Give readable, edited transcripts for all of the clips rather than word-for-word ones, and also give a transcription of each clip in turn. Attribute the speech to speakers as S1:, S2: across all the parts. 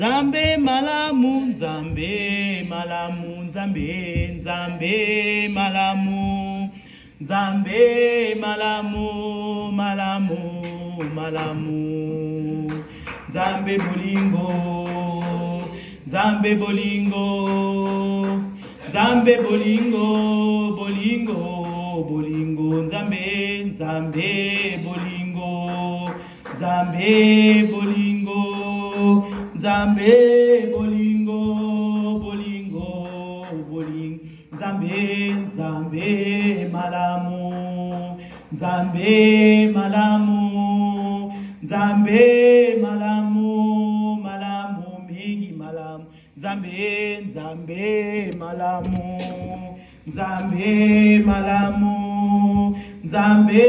S1: Nzambe malamu, Nzambe malamu, Nzambe, Nzambe malamu, Nzambe malamu, malamu, malamu, Nzambe bolingo, Nzambe bolingo, Nzambe bolingo, bolingo, bolingo, Nzambe, Nzambe bolingo, Nzambe bolingo, Nzambe bolingo, bolingo, bolingo, Nzambe, Nzambe malamu, Nzambe malamu, Nzambe malamu, malamu mingi malamu, Nzambe, Nzambe malamu, Nzambe malamu, Nzambe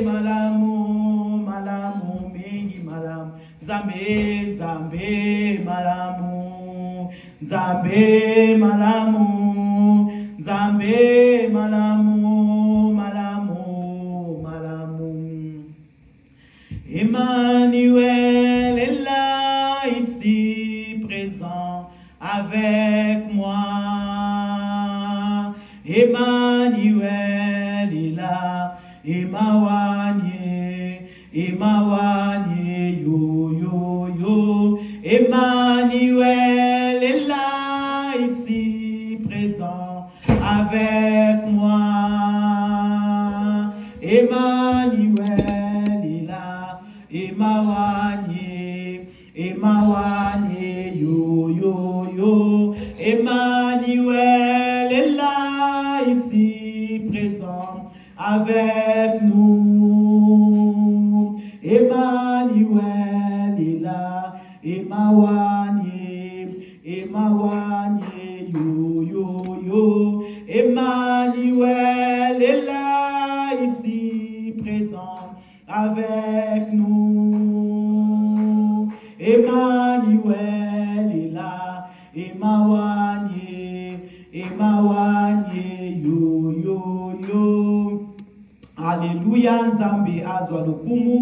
S1: malamu, malamu mingi malamu, Nzambe, Nzambe malamu, Nzambe malamu, Nzambe malamu, malamu, malamu. Emmanuel est là ici présent avec moi. Emmanuel est là, Emmanuel, yo, yo, yo. Emmanuel est là, ici, présent, avec moi. Emmanuel est là, Emmanuel, yo, yo, yo. Emmanuel est là, ici, présent, avec nous. Emmanuel est là, Emmanuel, yo, yo, yo. Emmanuel est là, ici, présent, avec nous. Emmanuel est là, Emmanuel, yo, yo, yo. Alléluia, Nzambe azwa lokumu.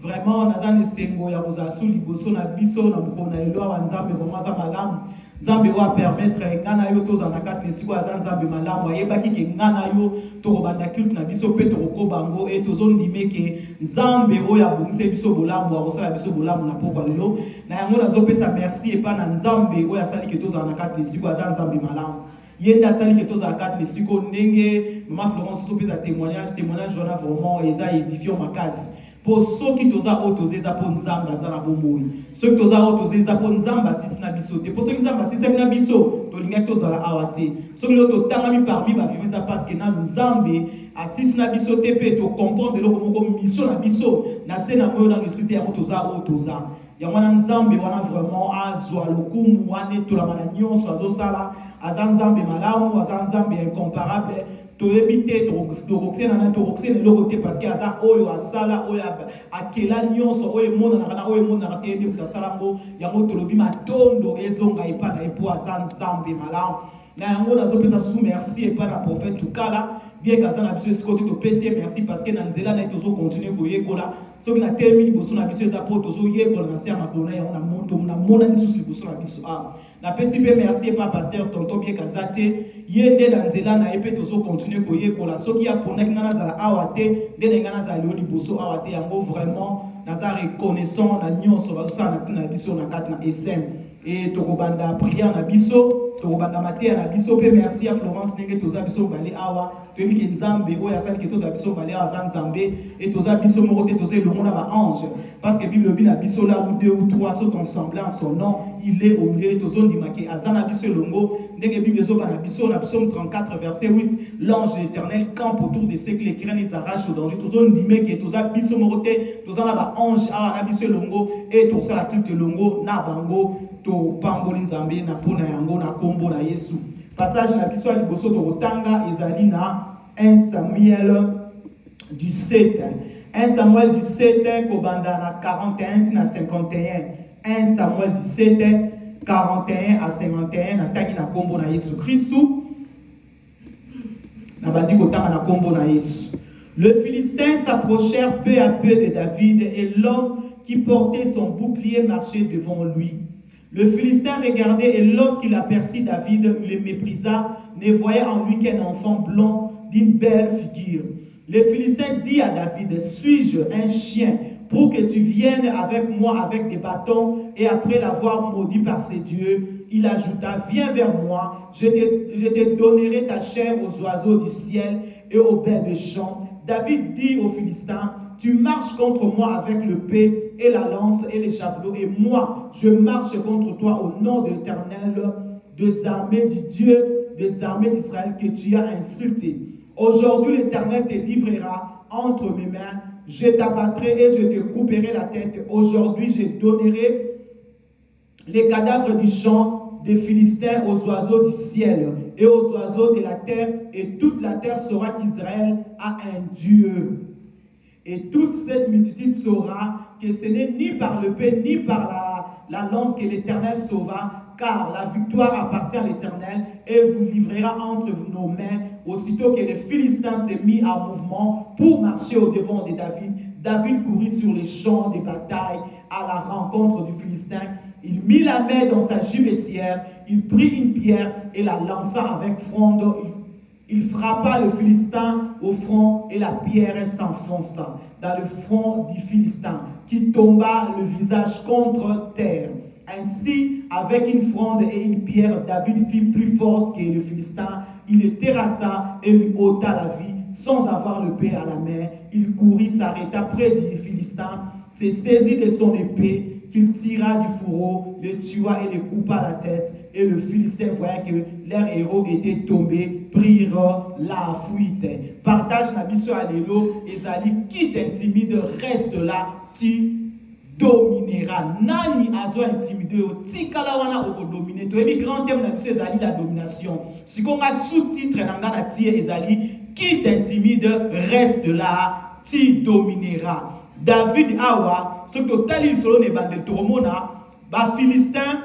S1: Vraiment, nazane sengo ya kozasu liboso na biso na mukona elo wa Nzambe komaza malamu. Nzambe wa permettre ngana yo toza na kati siko aza Nzambe malamu ayebaki ke ngana yo tokobanda culte na biso pe tokobango et tozondimeke Nzambe oya bongise biso bolamu akosala biso bolamu na pokwa lelo. Na yango nazopesa merci et pa na Nzambe oya sali ke toza na kati siko aza Nzambe malamu. Yenda sali ke toza kati siko ndenge Maman Florence sopesa témoignage wana vraiment eza édifiant makasi. Pour ceux qui toza otozeza pour Nzamba zana bomoi. Ceux qui toza otozeza pour Nzamba sisna biso. Pour ceux qui Nzamba sisna biso, to linga toza la awate. Ceux qui to tangami parmi ba viveza parce que na Nzambe asisna biso tepe to comprendre le ko mission na biso na sena moyo na cité ya toza otoza. Ya wana Nzambe wana vraiment azwa lokumu wane to la mana nyonso azosala azanzambe malamu azanzambe incomparable. To éviter to côté parce que aza oyo asala oyo akela nyonso oyo mona na tende mutasalango yango tolobi matondo ezonga epa na epo aza Nzambe malamu na yango nazopesa sous merci et pas na prophète tukala bien kaza na biso esiko to pesi merci parce que na nzela na tozo continuer koyekola soki na termine boso na biso eza po tozo yekola na sia makona yango na moto na mona lisusu boso na biso na pesi pe merci et pas pasteur tonton bien kaza te yende na nzela na epe tozo continuer koyekola soki ya ponaki ngana zala awate ndene ngana zala lioli boso awate yango vraiment naza reconnaissant na nyonso bazosala na biso na kati na SM et tokobanda prière na biso tokobanda matea na biso pe merci à Florence nenge toza biso ngale awa toyebi ke Nzambe oyo asali ke toza biso ngale awa za Nzambe et toza biso moko te toza elongo na ba ange parce que Bible bina biso là où deux ou trois sont ensemble en son nom il est au milieu tozondima ke azana biso elongo ndenge Bible ezoba na biso na Psaume 34 verset 8 l'ange de l'Éternel campe autour de ceux que les crainent les arrache au danger tozondime ke toza biso moko te toza na ba ange awa na biso elongo et toza la culte elongo na bango to pamboli Nzambe na pona yango na kombo na Yesu. Passage na biso ali boso to kotanga ezali na 1 Samuel du 7. 1 Samuel du 7 kobanda na 41 na 51. 1 Samuel du 7 41 à 51 na tangi na kombo na Yesu Christu. Na bandi kotanga na kombo na Yesu. Le Philistin s'approchèrent peu à peu de David et l'homme qui portait son bouclier marchait devant lui. Le Philistin regardait et lorsqu'il aperçut David, il le méprisa, ne voyait en lui qu'un enfant blond d'une belle figure. Le Philistin dit à David, suis-je un chien pour que tu viennes avec moi avec des bâtons? Et après l'avoir maudit par ses dieux, il ajouta, viens vers moi, je te donnerai ta chair aux oiseaux du ciel et aux bêtes des champs. David dit aux Philistins, tu marches contre moi avec l'épée et la lance et les javelots, et moi, je marche contre toi au nom de l'Éternel, des armées du Dieu, des armées d'Israël que tu as insulté. Aujourd'hui, l'Éternel te livrera entre mes mains, je t'abattrai et je te couperai la tête. Aujourd'hui, je donnerai les cadavres du champ des Philistins aux oiseaux du ciel et aux oiseaux de la terre, et toute la terre saura qu'Israël a un Dieu. Et toute cette multitude saura que ce n'est ni par l'épée ni par la lance que l'Éternel sauva, car la victoire appartient à l'Éternel et vous livrera entre nos mains. Aussitôt que les Philistins s'est mis en mouvement pour marcher au devant de David, David courut sur les champs de bataille à la rencontre du Philistin. Il mit la main dans sa gibecière, il prit une pierre et la lança avec fronde. Il frappa le Philistin au front et la pierre s'enfonça dans le front du Philistin qui tomba le visage contre terre. Ainsi, avec une fronde et une pierre, David fit plus fort que le Philistin. Il le terrassa et lui ôta la vie sans avoir l'épée à la main. Il courut, s'arrêta près du Philistin, se saisit de son épée qu'il tira du fourreau, le tua et le coupa la tête. Et le Philistin, voyant que leurs héros étaient tombés, prirent la fuite. Partage la mission à l'élo, Ezali, qui t'intimide, reste là, tu domineras. Nani azo intimidé, tikala wana oko dominer. Tu es grand thème la mission Ezali, la domination. Si on a sous-titre dans la tie Ezali, qui t'intimide, reste là, tu domineras. David awa, ce que tali solo ne bande toromona, ba Philistin,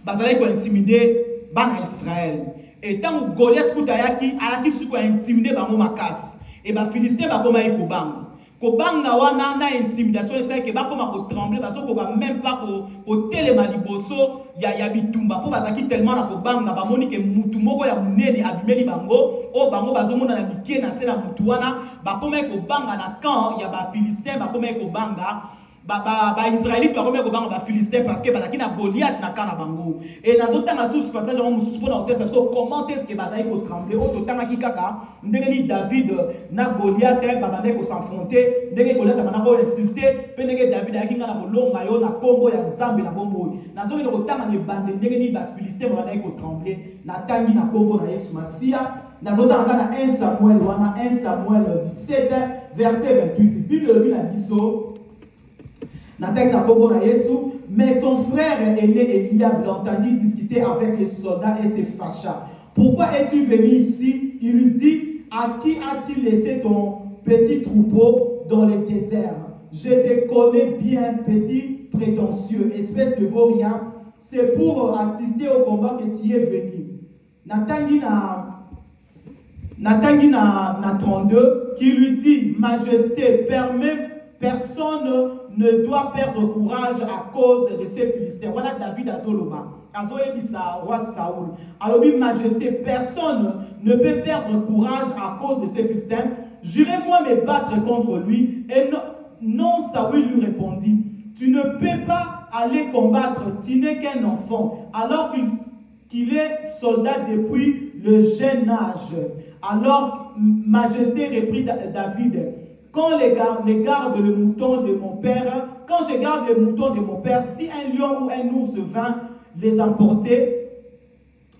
S1: bazalaki ko intimider bana Israël. Et tant que Goliath kutayaki, ayaki suko intimider bango makasi. Et ba Philistin ba koma yiko banga. Ko banga wana na intimidation c'est que ba koma ko trembler parce que ba même pas ko telema liboso ya bitumba po bazaki tellement na ko banga ba moni ke mutu moko ya munene abimeli bango o bango bazomona na bikie na se na mutu wana ba koma ko banga na camp ya ba Philistin ba koma ko banga ba Israélite ba koma ko banga ba Philistin parce que bazaki na Goliath na kana bango et na zotanga sous passage on mususu pona otesa so comment est-ce que bazaki ko trembler o totanga kikaka ndenge ni David na Goliath ba bande ko s'affronter ndenge Goliath ba na ko insulter pe ndenge David ayaki na kolonga yo na kombo ya Nzambe na bombo na zo ni ko tanga ne bande ndenge ni ba Philistin ba bande ko trembler na tangi na kombo na Yesu Masia na zotanga na 1 Samuel wana 1 Samuel 17 verset 28 Bible le na biso mais son frère aîné Eliab l'entendit discuter avec les soldats et se fâcha. Pourquoi es-tu venu ici? Il lui dit, à qui as-tu laissé ton petit troupeau dans le désert? Je te connais bien, petit prétentieux, espèce de vaurien. C'est pour assister au combat que tu es venu. Natangi na 32 qui lui dit, Majesté, personne ne doit perdre courage à cause de ces Philistins. Voilà David Azoloba. Azoebisa, roi Saoul. Alors, oui, Majesté, personne ne peut perdre courage à cause de ces Philistins. J'irai-moi me battre contre lui. Et non, Saoul lui répondit, tu ne peux pas aller combattre, tu n'es qu'un enfant, alors qu'il est soldat depuis le jeune âge. Alors, Majesté reprit David, quand je garde le mouton de mon père, si un lion ou un ours vint les emporter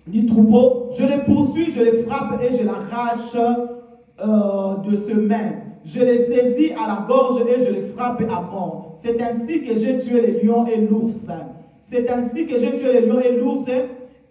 S1: du troupeau, je les poursuis, je les frappe et je l'arrache de ses mains. Je les saisis à la gorge et je les frappe à mort. C'est ainsi que j'ai tué les lions et l'ours.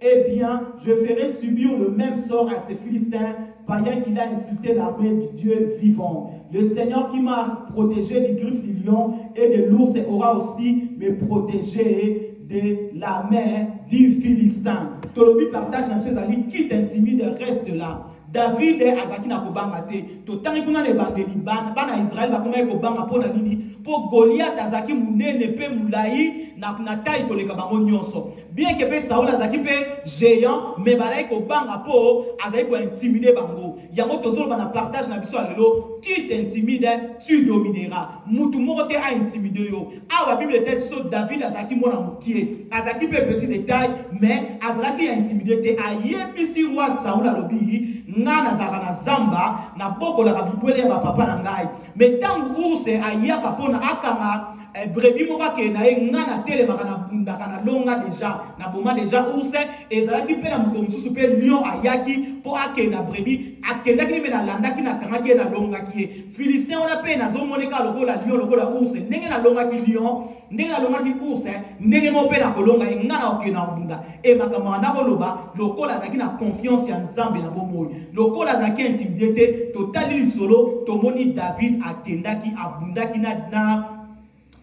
S1: Eh bien, je ferai subir le même sort à ces Philistins, païens qu'il a insulté l'armée du Dieu vivant. Le Seigneur qui m'a protégé du griffe du lion et de l'ours aura aussi me protégé de la main du Philistin. Tolobi partage la chose, qui t'intimide, reste là. David azaki na kobanga te. To tangi kuna ne bandeli bana Israël ba koma kobanga pona nini po Goliath azaki munene pe mulai na taille koleka bango nyonso. Bien que pe Saul azaki pe géant mais balai kobanga po azaki ko intimider bango. Yango tozolo bana partage na biso alelo qui t'intimide tu domineras. Mutu moko te a intimider yo. Awa Bible te so David azaki mona mukie. Azaki pe petit détail mais azaki intimider te ayebisi roi Saul alobi ngana zaka na zamba na boko la bibwele ya papa na ngai. Mais tangu ourse ayaka pona akanga brebi moka ke na ngana tele makana bunda kana longa déjà na boma déjà ourse ezalaki pe na mukomususu pe lion ayaki po akena brebi akendaki me na landaki na kangaki na longa ki Philistin ona pe na zomoneka lokola lion lokola ourse ndenge na longa ki lion ndenge na longa ki ourse ndenge mo pe na kolonga ngana okena bunda e makama na koloba lokola zaki na confiance ya nzambe na bomoyi lokola zaki intimidité totali solo tomoni David akendaki abundaki na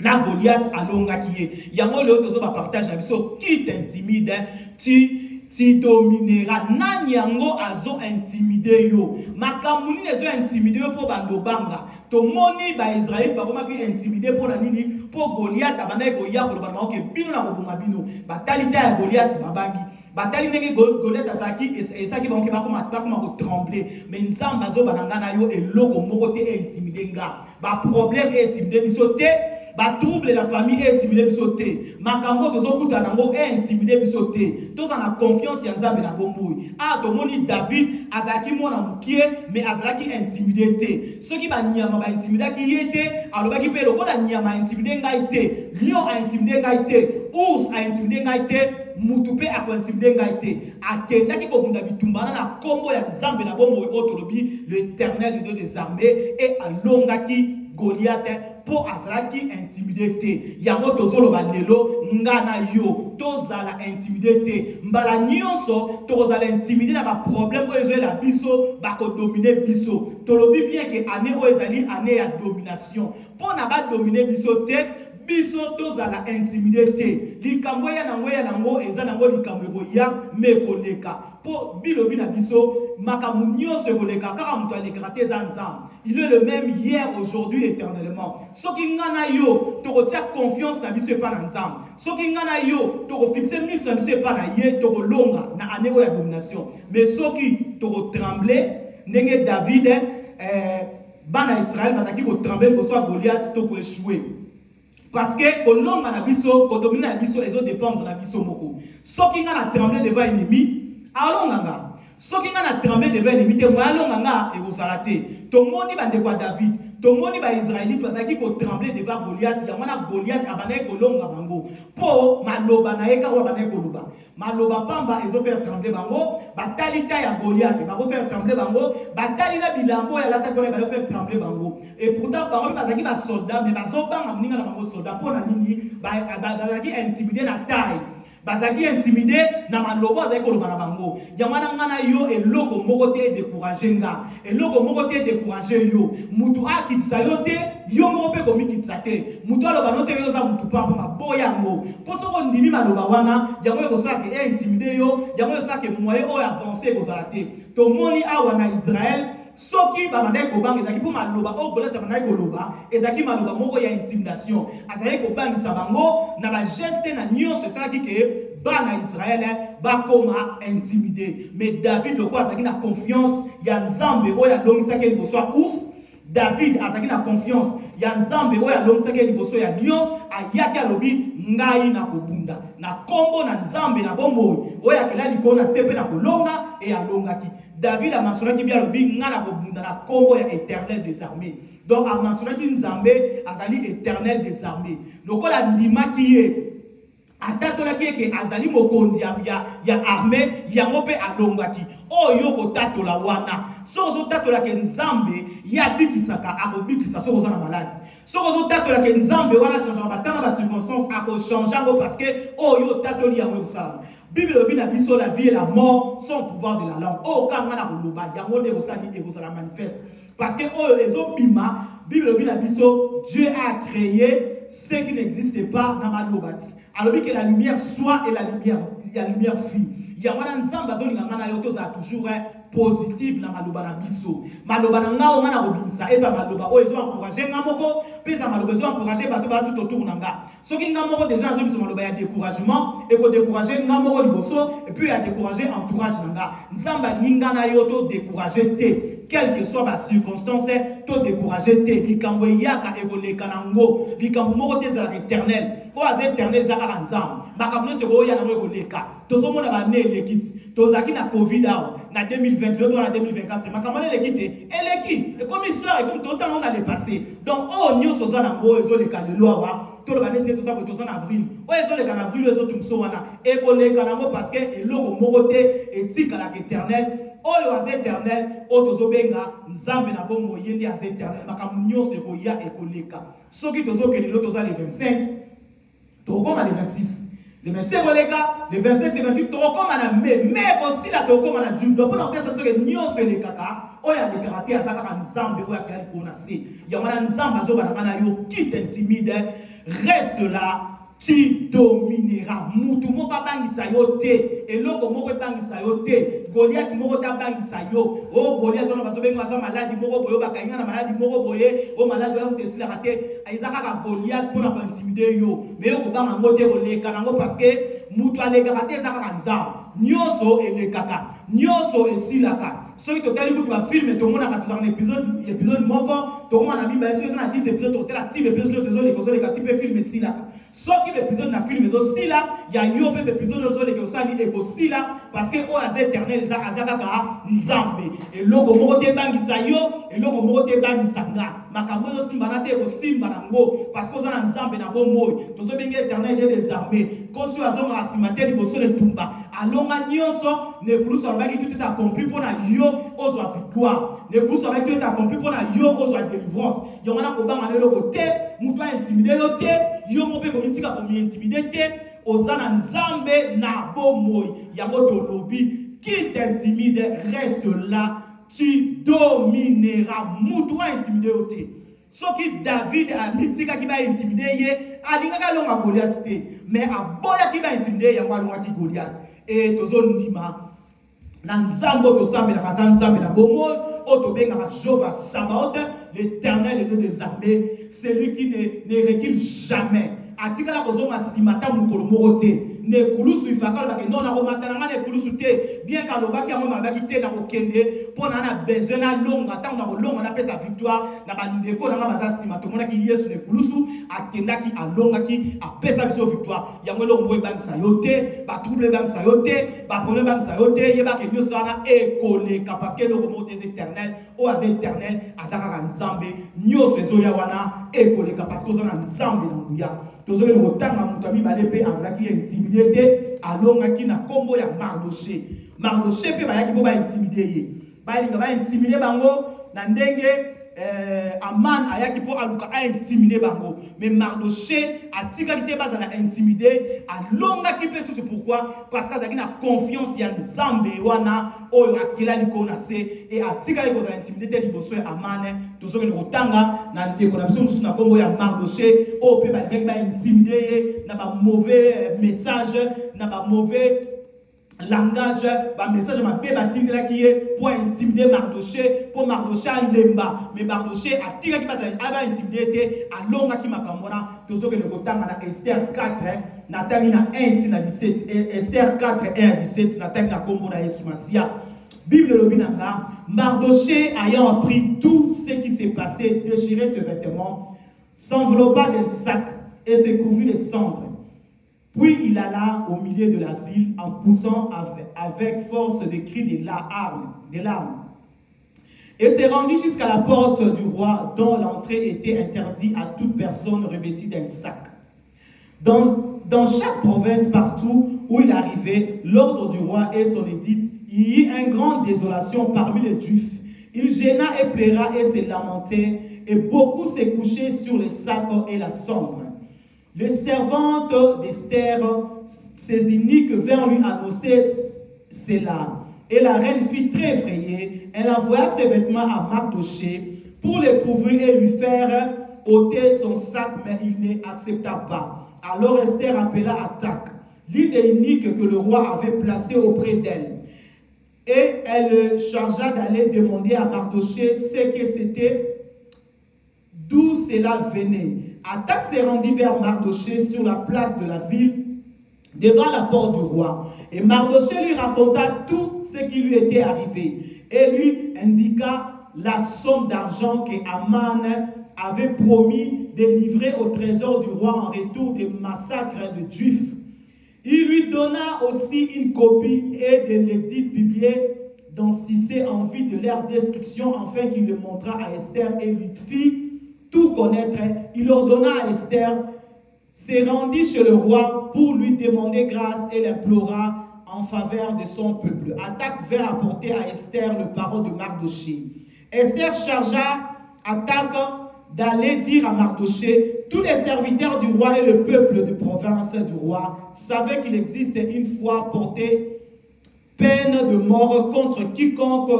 S1: Goliath alongaki ye. Yango leo tozo ba partage na biso qui t'intimide tu domineras. Nani yango azo intimider yo. Makamuni nezo intimider yo po bandobanga. To moni ba Israël ba koma ki intimider po na nini po Goliath abanda ko ya ko ba ke bino na ko bunga bino. Batalita ya Goliath babangi. Batali nenge Goliath azaki esaki bango ke bakoma ko trembler. Mais nzamba zo banangana yo eloko moko te intimider nga. Ba problème intimider biso te. Ba trouble la famille est intimidé bisoté. Makambo tozo kuta nango est intimidé bisoté. Toza na confiance ya nzambe na bomoi. Ah tomoni David azaki mona mukie mais azalaki intimidé te. Ceux qui ba nyama ba intimidé ki yete alobaki pe lokola nyama intimidé ngai te. Lion a intimidé ngai te. Ours a intimidé ngai te. Mutupe a intimidé ngai te. Akendaki ko bunda bitumbana na kombo ya nzambe na bomoi otolobi l'Éternel le Dieu des armées et alongaki Goliath po azalaki intimidé te. Yango tozolo balelo ngana yo tozala intimidé te. Mbala nyonso tozala intimidé na ba problème o ezo la biso ba ko dominer biso. Tolobi bien que année o ezali année ya domination. Po na ba dominer biso te biso tozala intimidé te. Likambo ya nango eza nango likambo ya mekoleka. Po bilobi na biso makamu nyonso koleka kaka muto alekaka te zanzam. Il est le même hier, aujourd'hui, éternellement. Soki ngana yo tokotia confiance na biso epa na nzambe. Soki ngana yo toko fixe miso na biso epa na ye toko longa na année ya domination. Mais soki toko trembler ndenge David bana Israël bazaki ko trembler ko soit Goliath toko échouer. Parce que kolonga na biso ko dominer na biso ezo dépendre na biso moko. Soki ngana trembler devant ennemi alonganga. Soki ngana trembler devant ennemi te moi alonganga ekozala te. Tomoni bande kwa David, tomoni ba Israélite bazaki ko trembler devant Goliath, ya mwana Goliath abanaye kolonga bango. Po maloba na eka wa banaye koluba. Maloba pamba ezo faire trembler bango, batalita ya Goliath ba ko faire trembler bango, batali na bilambo ya lata kona ba faire trembler bango. Et pourtant bango bazaki ba soldat mais bazo banga mninga na bango soldat po na nini bazaki intimider na taille. Bazaki intimidé na malobo azaki koloba na bango. Yamana ngana yo eloko moko te décourager nga. Eloko moko te décourager yo. Mutu akitisa yo te, yo moko pe komi kitisa te. Mutu aloba no te yo za mutu pa ma boya ngo. Poso ko ndimi maloba wana, yango ko saka ke intimidé yo, yango saka ke moyen o avancer ko zala te. To moni awa na Israël soki babandai ko banga ezaki po maloba o Goliath bandai ko loba ezaki maloba moko ya intimidation azali ko bangisa bango na ba geste na nyonso esalaki ke bana Israël bakoma intimidé. Mais David loko azaki na confiance ya nzambe oyo alongisaki liboso ya ours. David azaki na confiance ya nzambe oyo alongisaki liboso ya lion ayaki alobi ngai na kobunda na kombo na nzambe na bomoi oyo akela likolo na sepe na kolonga e alongaki. David a mentionné bien alobi ngai na kobunda na kombo ya Éternel des armées. Donc a mentionné nzambe azali Éternel des armées. Lokola ndimaki ye atatolaki eke azali mokonzi ya armée yango pe alongaki oyo kotatola wana soko tatola ke nzambe ya bikisaka akobikisa soko za na malade soko tatola ke nzambe wana changer batana ba circonstance ako changer ngo parce que oyo tatoli yango usala. Bible obi na biso la vie et la mort sont au pouvoir de la langue. Oh kanga na koloba yango ne kosali ekozala manifeste parce que oyo ezobima Bible obi na biso Dieu a créé ce qui n'existe pas dans ma lobati. Alors que la lumière soit et la lumière fut. Il y a un ensemble toujours positif na maloba na biso. Maloba na nga on na robinsa eza maloba o ezo encourager nga moko pesa maloba ezo encourager bato ba tout autour na nga. Soki nga moko déjà nzo biso maloba ya découragement et ko décourager nga moko liboso et puis ya décourager entourage na nga. Nzamba ninga na yo to décourager te. Quelle que soit la circonstance, to décourager te. Likambo yaka ekoleka nango. Likambo moko te za l'éternel. O az éternel za ka nzamba. Makamno se ko ya na ekoleka. Tozo mona ba ne lekit. Tozaki na Covid na 2022 ou na 2024. Makamno lekite. Eleki. Et comme histoire et comme tout temps on a dépassé. Donc oh nyoso za nango ezo leka de loi tout le monde tout ça pour en avril. Ouais, ils ont les avril, les autres sont là. Et qu'on les canards parce que et l'eau moroté éthique à la éternelle. Oh, les éternel, oh, tous obenga, nzambe na bon moyen des éternels. Makamunyo se koya et koleka. Ce qui te zo que les autres les 25, tu recommandes les 26. Les 25 les 25, les 28, tu recommandes mais aussi là tu recommandes Dieu. Donc pour notre ça que nyo se les kaka. Oh, il y a des caractères à ça car nzambe ou à quel qu'on a c'est. Il y a un nzambe zo banana yo qui t'intimide. Reste là, tu domineras. Mutu moko bangisa yo te, eloko moko bangisa yo te. Goliath moko ta bangisa yo. Oh Goliath on va se benga sa maladie moko boyo bakanga na maladie moko boye. Oh malade oya te sila raté. Aizaka ka Goliath pour na intimider yo. Mais yo ko banga ngote oleka nango parce que mutu aleka raté zaka nzamba. Nyoso elekaka. Nyoso esilaka. Ceux qui totali pour va filmer tout le monde a tout un épisode moko tout le monde a mis ben sur 10 épisodes total a type épisode les causes les type film si là ceux qui épisode na film aussi là il y a yo pe épisode les causes ni aussi là parce que o az éternel za azaka ka nzambe et logo moko te bangisa yo et logo moko te bangisa nga makambo yo simba na te ko simba nango parce que za nzambe na bo moy to zo benga éternel des armées ko sur azonga asimate liboso le tumba alonga nyonso ne plus on va qui tout est accompli pour na yo ozwa victoire ne plus avec tout est accompli pour na yo ozwa délivrance yo ngana ko banga le côté muto intimider yo te yo mo pe ko mitika ko mi intimider te ozana nzambe na bomoy yango to lobi qui t'intimide reste là tu domineras muto intimider yo te soki David a mitika ki ba intimider ye alinga ka longa Goliath te mais aboya ki ba intimider yango alonga ki Goliath et tozo ndima na nzambo to sambe na kaza nzambe na bomol otobenga ka Jehova Sabaoth l'éternel des armées celui qui ne recule jamais atika la kozonga simata mukolo morote ne kulusu ifakala ba ke non na romatana ngane kulusu te bien ka lobaki ya mama baki te na kokende pona na besoin na longa ta na longa na pesa victoire na bandeko na baza simata mona ki Yesu ne kulusu akendaki alongaki apesa biso victoire yango lo mboye bangisa yote ba trouble bangisa yote ba problème bangisa yote yeba ke nyoso na ekoleka parce que le remonte éternel o az éternel azaka nzambe nyoso ezoya wana ekoleka parce que ozana nzambe na nguya tozole kotanga mutu amibale pe azalaki intimidé te alongaki na kombo ya Mardoché pe bayaki po ba intimidé ye balinga ba intimidé bango na ndenge Aman ayaki po aluka a intimidé bango mais Mardoché atikaki te bazala intimidé alongaki pe c'est pourquoi parce qu'azalaki na confiance ya nzambe wana oyo akela likona se et atikaki kozala intimidé te liboso ya Aman tozoki kotanga na ndeko na biso musu na kombo ya Mardoché o pe balingi ba intimidé ye na ba mauvais message na ba mauvais langage, ba message ma bé batindela qui est pour intimider Mardoché, pour Mardoché lemba, mais Mardoché a tiré qui passe à intimider à longa qui makamona, tout ce que le kotanga na Esther 4, natani na 1 na 17, Esther 4 1 à 17, natani na kombo na Yesu Masia. Bible lobinanga, Mardoché ayant appris tout ce qui s'est passé, déchiré ses vêtements, s'enveloppa d'un sac et se couvrit de cendres. Puis il alla au milieu de la ville en poussant avec force des cris des larmes. Et s'est rendu jusqu'à la porte du roi dont l'entrée était interdite à toute personne revêtue d'un sac. Dans chaque province, partout où il arrivait, l'ordre du roi et son édit, il y eut une grande désolation parmi les Juifs. Il gêna et pleura et se lamentait, et beaucoup se couchaient sur les sacs et la cendre. Les servantes d'Esther, ses iniques, vinrent lui annoncer cela. Et la reine fut très effrayée. Elle envoya ses vêtements à Mardoché pour les couvrir et lui faire ôter son sac, mais il n'accepta pas. Alors Esther appela Hathach, l'île eunuque que le roi avait placé auprès d'elle. Et elle le chargea d'aller demander à Mardochée ce que c'était, d'où cela venait. Hathach se rendit vers Mardochée sur la place de la ville, devant la porte du roi. Et Mardochée lui raconta tout ce qui lui était arrivé et lui indiqua la somme d'argent que Haman avait promis de livrer au trésor du roi en retour des massacres de Juifs. Il lui donna aussi une copie et de l'édit publié dans Cissé en vue de leur destruction, afin qu'il le montra à Esther et lui fit tout connaître. Il ordonna à Esther, se rendit chez le roi pour lui demander grâce et l'implora en faveur de son peuple. Hathach vint apporter à Esther le parole de Mardochée. Esther chargea Hathach d'aller dire à Mardochée: tous les serviteurs du roi et le peuple de province du roi savaient qu'il existe une foi portée peine de mort contre quiconque,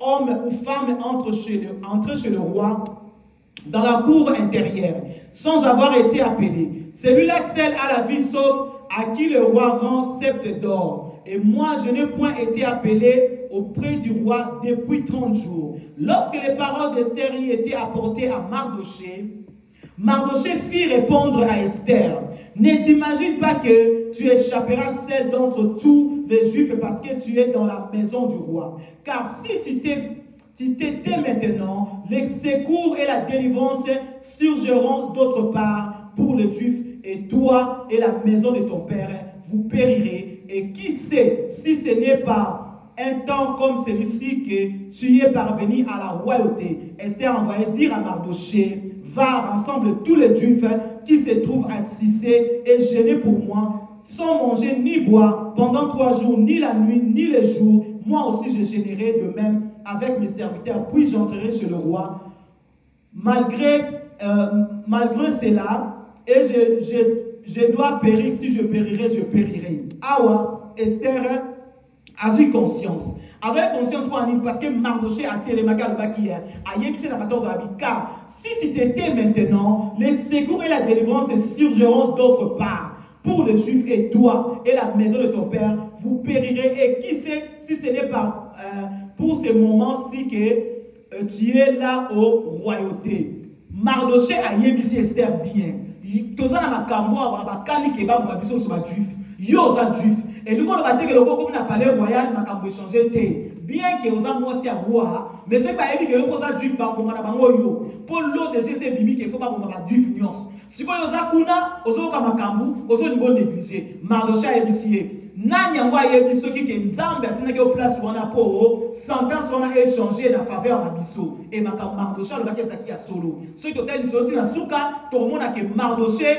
S1: homme ou femme, entre chez le roi dans la cour intérieure, sans avoir été appelé. Celui-là seul a la vie sauve, à qui le roi rend sceptre d'or. Et moi, je n'ai point été appelé auprès du roi depuis 30 jours. Lorsque les paroles d'Esther y étaient apportées à Mardochée, Mardochée fit répondre à Esther: ne t'imagine pas que tu échapperas seul d'entre tous les Juifs parce que tu es dans la maison du roi. Car si tu t'étais maintenant, les secours et la délivrance surgiront d'autre part pour les Juifs, et toi et la maison de ton père, vous périrez. Et qui sait si ce n'est pas un temps comme celui-ci que tu es parvenu à la royauté. Esther envoyait dire à Mardochée: va, rassemble tous les Juifs qui se trouvent à Cissé et gênés pour moi, sans manger ni boire pendant 3 jours, ni la nuit, ni les jours. Moi aussi je gênerai de même avec mes serviteurs, puis j'entrerai chez le roi. Malgré cela, et je dois périr, si je périrai, je périrai. Awa, Esther a eu conscience. A eu conscience pour Annie, parce que Mardochée a télémaqué le bac hier. A yéxé la 14 car si tu t'étais maintenant, les secours et la délivrance surgiront d'autre part pour les Juifs, et toi et la maison de ton père, vous périrez. Et qui sait si ce n'est pas pour ce moment-ci que tu es là aux royautés. Mardochée a yébisi Esther bien. Tozana makamwa bakali keba babiso sur juif. Yo za juif. Et nous on va dire que le comme na palais royal makambo changer té. Bien que oza moi si a roi, mais ce pas ébi que yo za juif ba bonga na bango yo. Pour l'eau de GC bimi que faut pas bonga ba juif nyos. Si ko yo za kuna ozo ka makambu, ozo ni bon négliger. Mardochée a yébisi. Nani yango ayebi soki ke nzambe atinaki au place wana po sentence wana échanger na faveur na biso et makambo Mardochée le bakesaki ya solo soki totali soti na suka tomona ke Mardochée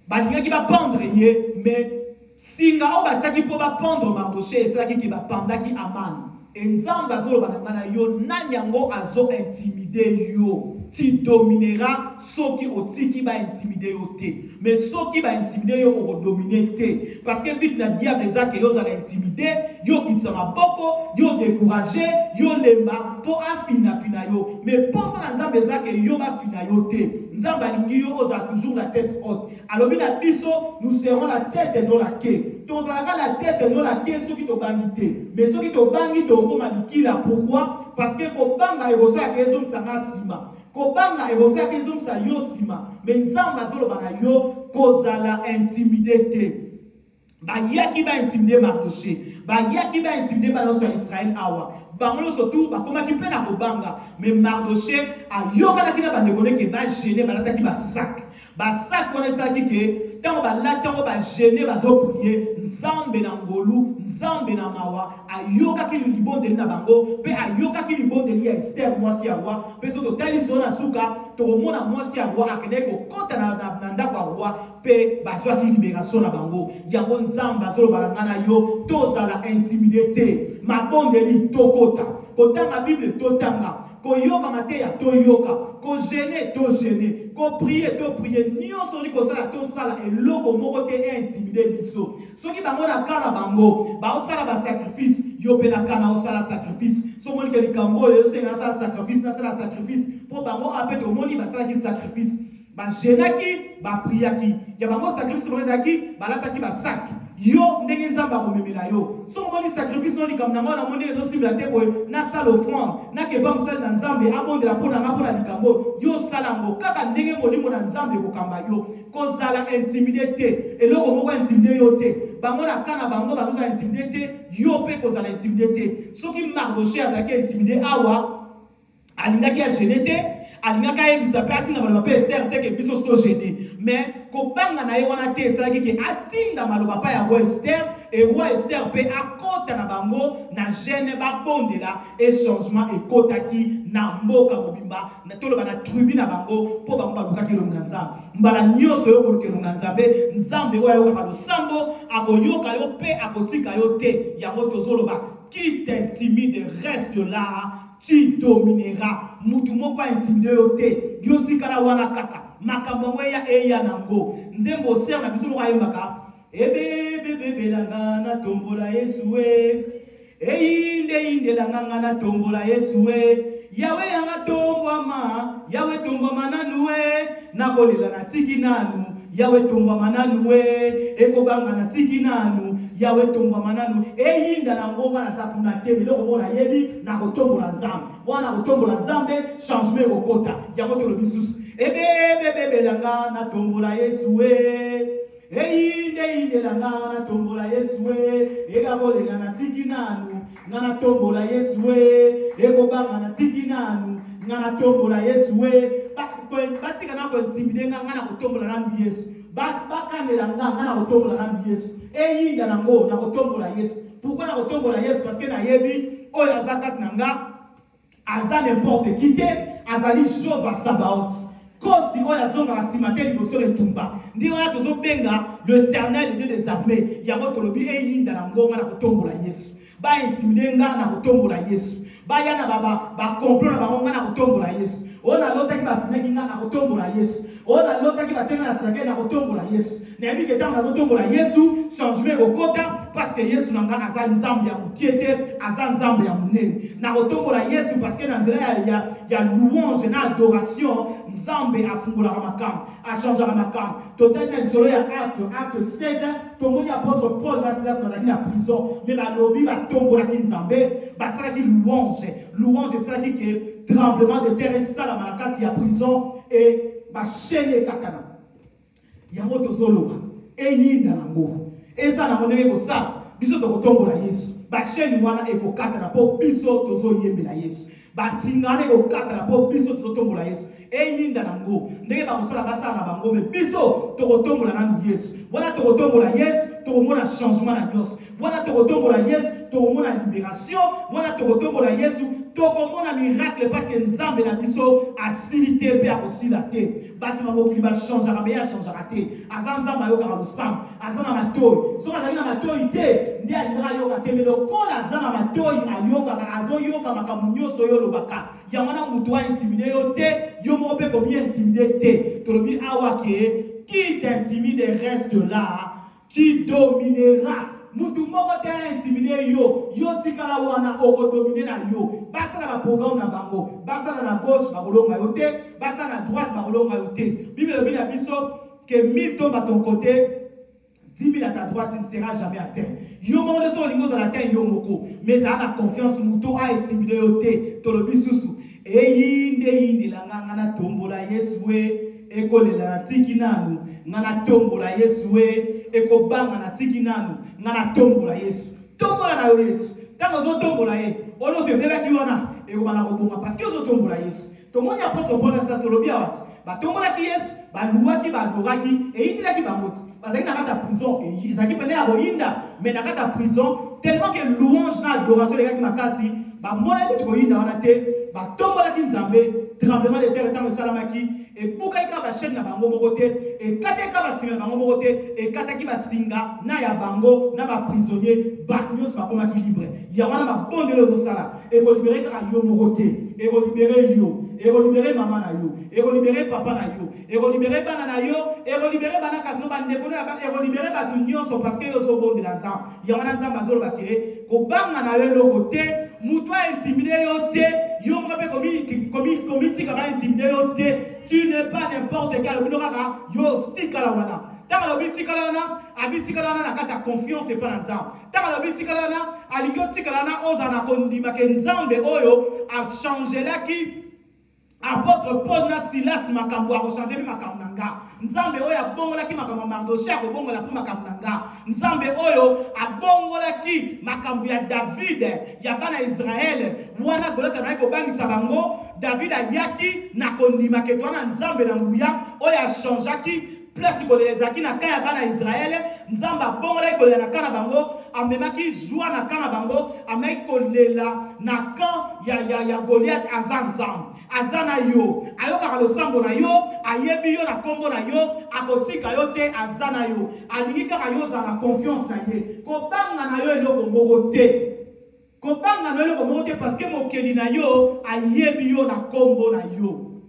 S1: balingaki ba pendre ye mais singa o batiaki po ba pendre Mardochée esalaki ke ba pandaki Haman et nzambe azoloba na ngana yo nani yango azo intimider yo. Tu domineras ceux qui otiki va intimider yo te. Mais ceux qui va intimider yo au dominer te. Parce que but na diable les a que yo za intimider, yo kitsama boko, yo décourager, yo lema pour afina yo. Mais pour ça nzambe za que yo va fina yo te. Nzambe alingi yo oza toujours la tête haute. Alors bina biso nous serons la tête dans la quai. Donc ça la tête dans la quai ceux qui te bangité. Mais ceux qui te bangi to koma likila. Pourquoi? Parce que pour banga erosa que zo msanga sima. Kobanga evosa kezom sa yo sima mais nzamba zolo bana yo kozala intimidé. Ba yaki ba intimider Mardochée, ba yaki ba intimider ba so Israël awa. Bangolo surtout ba koma ki pe na kobanga mais Mardochée a yoka na kina ba ndekone ke ba gêner ba lataki ba sac. Ba sac on esa ki ke tango ba latango ba gêner ba zo prier nzambe na ngolu, nzambe na mawa a yoka ki libondeli na bango pe a yoka ki libondeli ya Esther mwasi ya roi pe so to tali so na suka to mona mwasi ya roi akene ko kota na ndako roi pe ba so ki libération na bango yango nzambe azolo balangana yo tozala intimidé mabondeli tokota kotanga Bible totanga koyoka mateya toyoka ko gêner to gêner ko prier to prier nyonso ri ko sala to sala eloko moko te intimider biso soki bango na kala bango ba osala ba sacrifice yo pe na kana osala sacrifice so moni ke likambo yo senga sala sacrifice na sala sacrifice po bango apet omoni basala ki sacrifice ba jenaki ba priaki ya bango sacrifice to ezaki balataki ba sac yo ndenge nzamba komemela yo so moni sacrifice no likambo na moni ezo sibla te boy na sala offrande na ke ba musala na nzambe abondela pona nga pona likambo yo sala ngo kaka ndenge molimo na nzambe kokamba yo kozala intimidé te eloko moko intimidé yo te bango na kana bango bazoza intimidé te yo pe kozala intimidé te soki Mardoché azalaki intimidé awa alingaki ya gêné te alingaki ayebisa mpe atinda maloba mpe Esther te ke biso so gêné mais kobanga na ye wana te esalaki ke atinda maloba mpa ya roi Esther e roi Esther mpe akota na bango na gêne babondela e changement ekotaki na mboka mobimba na toloba na tribu na bango mpo bango balukaki elongo na nzambe mbala nyonso yo koluka elongo na nzambe nzambe oyo ayokaka losambo akoyoka yo mpe akotika yo te yango tozoloba qui t'intimide reste là tu domineras mutu moko intimide yo te yo tikala wana kaka makambo ngo eya nango nzembo ser na biso moko ayembaka ebebebebelanga na tombola Yesu inde langa na tombola Yesu yawe yanga tombwama nanu nakolela na tiki nanu yawe tombwama nanu ekobanga na tiki nanu yawe tombwama nanu eyinda na ngonga na sapuna te biloko mona yebi na kotombola nzambe wana kotombola nzambe changement ekokota yango tolobi susu ebebebebelanga na tombola Yesu inde langa na tombola Yesu ekakolela na tiki nanu ngana tombola Yesu ekobanga na tiki nanu ngana tombola Yesu batika na ko intimide ngana kotombola nanu Yesu bakanela ngana kotombola nanu Yesu eyinda nango na kotombola Yesu pourquoi na kotombola Yesu parce que na yebi oyo azakat nanga aza n'importe qui te azali Jehova Sabaoth kosi oyo azongaka nsima te liboso letumba ndi wana tozobenga l'Éternel Dieu des armées yango tolobi eyinda nango ngana kotombola Yesu baintimide nga na kotombola Yesu baya na bakomplot na bango nga na kotombola Yesu oyo nalotaki bafinaki nga na kotombola Yesu oyo nalotaki batianga na sake na kotombola Yesu nayebi ke ntango nazotombola Yesu changement ekokota parce que Yesu na nga aza nzambe ya mokie te aza nzambe ya monene na kotombola Yesu parce que na nzela ya louange na adoration nzambe afungolaka makambo achangeaka makambo totali na lisolo ya acte 16 tomoni apôtre Paul na Silas bazalaki na prison me balobi batombolaki nzambe basalaki louange esalaki ke tremblement de terre esalama na kati ya prison e bashene kakana yango tozoloba eyinda nango eza nango ndenge kosala biso tokotombola Yesu bashene wana ekokatana mpo biso tozoyembela Yesu basingana ekokatana mpo biso tozotombola Yesu eyinda nango ndenge bakosala basala na bango me biso tokotombola nanu Yesu wana tokotombola Yesu tokomona changement na nyonso wana tokotombola Yesu tokomona libération wana tokotombola Yesu tokomona miracle parce que nzambe na biso asili te mpe akosila te bato na mokili bachangeaka me ye achangeaka te aza nzambe ayokaka losambo aza na matoi soki azali na matoi te nde alingaka ayoka te me lokola aza na matoi ayokaka azoyoka makambo nyonso oyo olobaka yango wana moto aintimide yo te yo moko mpe komi intimide te tolobi awa ke qui t'intimide reste là tu domineras mutu moko te intimide yo tikala wana okodomine na yo basala baprogramme na bango basala na gauche bakolonga yo te basala na droite bakolonga yo te bible elobi na biso que 1000 tombent à ton côté 10 000 à ta droite, tu ne seras jamais atteint. Yo moko de so lingo za la terre yo moko mais ça a confiance muto a intimide yo te tolobi susu eyinde langa na tombola Yesu ekolela na tiki nanu ngana tombola Yesu ekobanga na tiki nanu ngana tombola Yesu tombola na Yesu tango zo tombola ye ono se beba ki wana ekobana kobonga parce que zo tombola Yesu tomoni apôtre Paul sa tolobi awati batombola ki Yesu baluwaki badoraki eyindilaki bangoti bazaki na kata prison ezaki pene ya boyinda mais na kata prison tellement que louange na adoration lekaki makasi bamona ekuti koyinda wana te batombolaki nzambe tremblement de terre ntango esalamaki ebukaki kaka bashene na bango moko te ekataki kaka basinga na bango moko te ekataki basinga na ya bango na baprisonnier bato nyonso bakomaki libre yango wana babondelo ezosala ekolibere kaka yo moko te ekolibere yo et relibérer maman na yo, et relibérer papa na yo, et relibérer bana na yo, et relibérer bana kasino bandeko na et relibérer batu nyonso parce que yo so bon de l'ensemble. Ya wana nzamba zolo bake ko banga na yo lo côté, muto intimider yo te, yo mrape komi tika ba intimider yo te. Tu n'es pas n'importe quel obinokaka yo stika la wana. Tanga lo bitika la wana, abitika la wana na kata confiance et pas l'ensemble. Tanga lo bitika la wana, alingo tika la wana oza na kondima ke nzambe oyo a changé la ki apôtre Paul na Silas makambo a changer makambo nanga. Nzambe oyo abongola ki makambo Mardoché a bongola pour makambo nanga. Nzambe oyo abongola ki makambo ya David ya bana Israël. Wana golata na ko bangisa bango, David ayaki na kondima ke twana nzambe na nguya oyo a changer ki place kolezaki na kaya bana Israël. Nzamba bongola kolela na kana bango, amemaki joie na kana bango, ameki kolela na kan ya Goliath azana yo ayoka losambo na yo, ayebi yo na kombo na yo, akotika yo te azana yo, alingi kaka yo za na confiance na ye, kobanga na yo eloko moko te. Kobanga na yo eloko moko te parce que mokeli na yo ayebi yo na kombo na yo.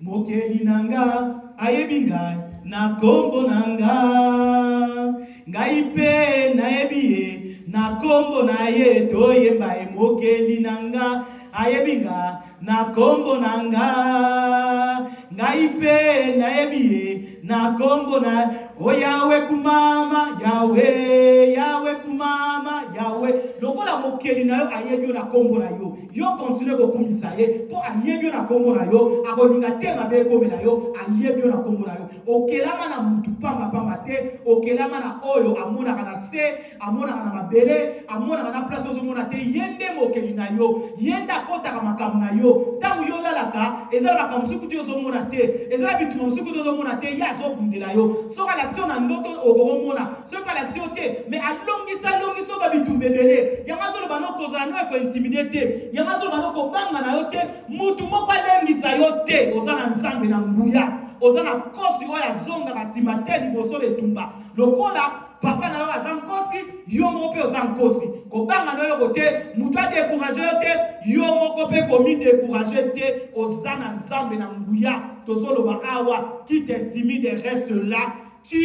S1: Mokeli nanga ayebi ngai na kombo nanga, ngai pe nayebi ye na kombo na ye, toyemba ye mokeli nanga ayebi nga na kombo nanga, ngai pe nayebi ye na kombo na o Yawe kumama Yawe, Yawe kumama Yawe. Lokola mokeli na yo ayebi yo na kombo na yo, yo continue ko kumisa ye po ayebi yo na kombo na yo, akolinga te mabe kombe na yo, ayebi yo na kombo na yo. Okelama na mutu pamba te, okelama na oyo amona kana se, amona kana mabele, amona kana place ozo mona te, yende mokeli na yo, yenda kota ka makamu na yo. Tangu yo lalaka ezala makamu suku te ozo mona te, ezala bituma suku te ozo mona te, ya zo kundela yo. Soka l'action na ndoto okomona, so pas l'action te, mais alongisa so ba bitumbebele. Yanga zo bano kozala no ko intimider te, yanga zo bano ko banga na yo te, mutu moko alengisa yo te, ozana nzambe na nguya, ozana kosi oya zonga ka simateli boso le tumba. Lokola papa na yo azan kosi, yo moko pe ozan kosi. Ko banga na yo kote, mutu a décourager yo te, yo moko pe komi décourager te, ozana nzambe na nguya. Tozolo ba awa, qui t'intimide reste là, tu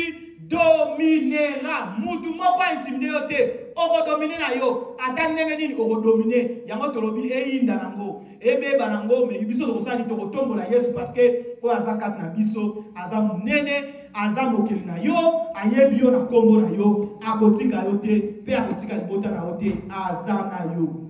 S1: domineras. Mutu moko intimide yo te, oko dominer na yo, ata ndenge nini oko dominer. Yango tolobi eyinda nango, ebe banango, me biso lokosali to kotombola Yesu parce que o azakat na biso, aza munene, aza mokeli na yo, ayebi yo na kombo na yo, akotika yo te, pe akotika libota na yo te, aza na yo.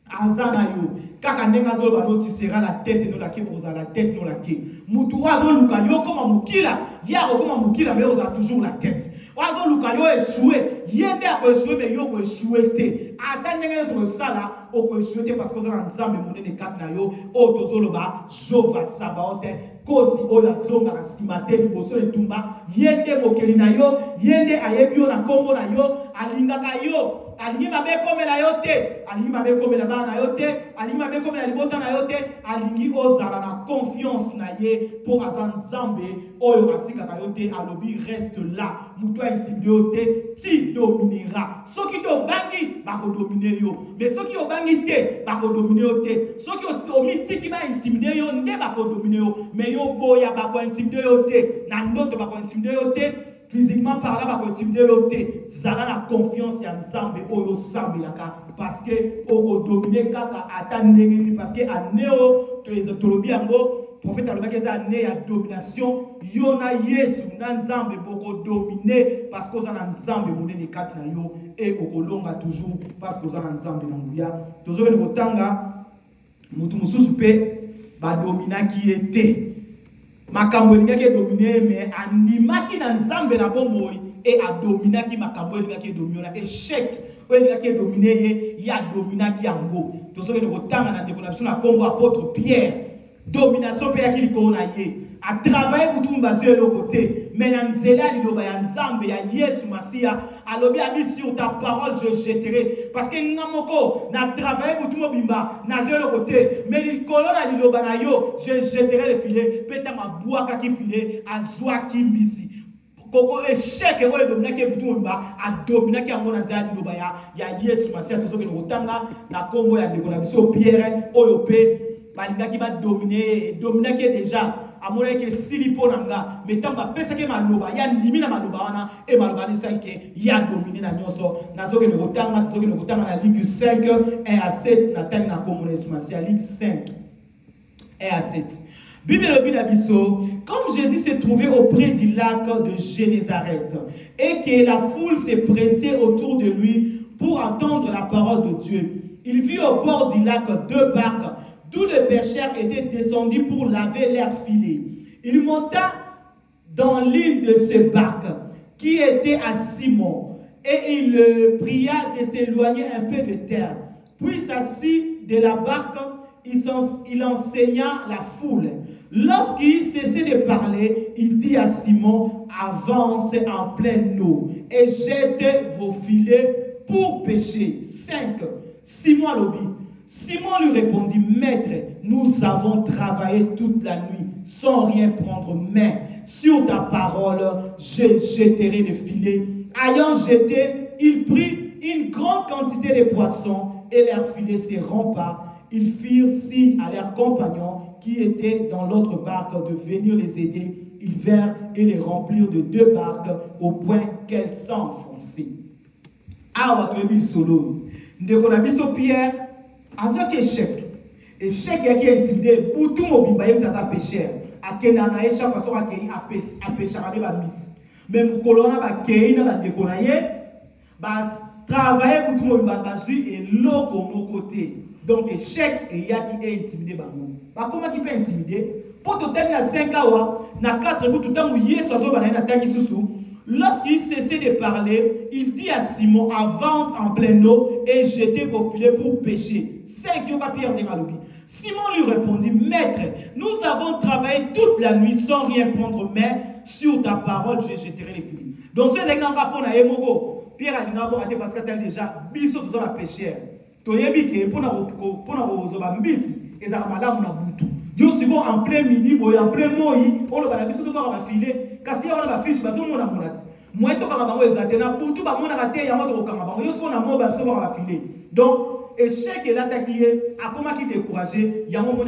S1: Azana yo kaka ndenga zo bano tu seras la tête no la ki oza la tête no la ki mutu wazo luka yo koma mukila ya koma mukila mais oza toujours la tête wazo luka yo échouer yende a échouer mais yo ko échouer te ata ndenga zo sala o ko échouer te parce que oza na nzambe monene kat na yo o tozolo ba Jova Sabaoth kosi oya zonga ka simate liboso etumba yende mokeli na yo yende ayebi yo na kombo na yo alingaka yo alingi mabe komela yo te, alingi mabe komela bana yo te, alingi mabe komela libota na yo te, alingi ozala na confiance na ye pour azan nzambe oyo atikaka yo te, alobi reste là, mutu intimide yo te, tu domineras. Soki to bangi bako dominer yo, mais soki o bangi te bako dominer yo te, soki o mitiki ba intimide yo nde bako dominer yo, mais yo boya bako intimide yo te, na ndoto bako intimide yo te. Physiquement parlant, va intimider yo te. Zala la confiance ya nzambe oyo sambe laka parce que o dominer kaka atandengeni parce que aneo to ezotolobi yango prophète alobaki eza ane ya domination yo na Yesu na nzambe boko dominer parce que ozana nzambe monene kati na yo et okolonga toujours parce que ozana nzambe na nguya tozokende kotanga mutu mususu pe ba dominaki ete makambo elingaki dominer mais animaki na nzambe na bomoi et a dominaki makambo elingaki dominer na échec oyo elingaki dominer ye ya dominaki yango tozokende kotanga na ndeko na biso na kombo apôtre Pierre domination pe yaki likolo na ye a travailler kutu mbazo eloko te mais na nzela liloba ya nzambe ya Yesu Masia alobi abi sur ta parole je jetterai parce que ngamoko na travailler kutu mobimba na eloko te mais likolo na liloba na yo je jetterai le filet peta mabuaka ki filet azwa ki mbisi koko échec oyo dominaki butu mobimba a dominaki yango na nzela liloba ya Yesu Masia tozokende kotanga na kombo ya ndeko na biso Pierre oyo pe balinga qui va dominer qui déjà amore ke silipo nanga metamba pesa ke maloba ya limina maloba wana e maloba ni sanke ya dominer na nyoso nazoke ne kotanga na Luc 5 1 à 7 na tanga na communauté masia Luc 5 1 à 7. Bible Biso, comme Jésus s'est trouvé auprès du lac de Génézareth et que la foule s'est pressée autour de lui pour entendre la parole de Dieu, il vit au bord du lac 2 barques d'où les pêcheurs étaient descendus pour laver leurs filets. Il monta dans l'île de ce barque qui était à Simon et il le pria de s'éloigner un peu de terre. Puis s'assit de la barque, il enseigna la foule. Lorsqu'il cessait de parler, il dit à Simon, avance en pleine eau et jetez vos filets pour pêcher. 5. Simon lui répondit, Maître, nous avons travaillé toute la nuit sans rien prendre, mais sur ta parole, je jetterai le filet. Ayant jeté, il prit une grande quantité de poissons et leur filet se rompa. Ils firent signe à leurs compagnons qui étaient dans l'autre barque de venir les aider. Ils vinrent et les remplirent de 2 barques au point qu'elles s'enfonçaient. Awa toyebi solo. Ndeko na biso Pierre, azoki échec. Échec yaki intimidé, boutou mobimba yem taza pécheur. Akenda na ye chaque façon akei a péchera ne ba miss. Mais mukolo na ba kei na ba ndeko na ye, ba travailler boutou mobimba bazui et loko mon côté. Donc échec et yaki est intimidé bango. Ba comment qui peut intimider? Pour tout terminer na 5 awa, na 4 boutou tangu yeso azobana na tangi susu. Lorsqu'il cessait de parler, il dit à Simon, avance en pleine eau et jetez vos filets pour pêcher. 5 Pierre de Malobi. Simon lui répondit, Maître, nous avons travaillé toute la nuit sans rien prendre, mais sur ta parole, je jetterai les filets. Donc, ce n'est pas pour Naïmogo. Pierre a dit parce que tu as déjà biso de la pêcheur. Tu as dit que pour la mbisi, et ça va là, Yo si bon en plein midi, en plein mois, on le va biso de voir filet. Kasi on a fiche, parce qu'on a monati. Moi, tout comme on a tena, pour tout le monde a été, il y a un autre comme on. Yo ce qu'on a mot, ben on va filer. Donc, échec est l'attaqué, à comment qui découragé, il y a un moment où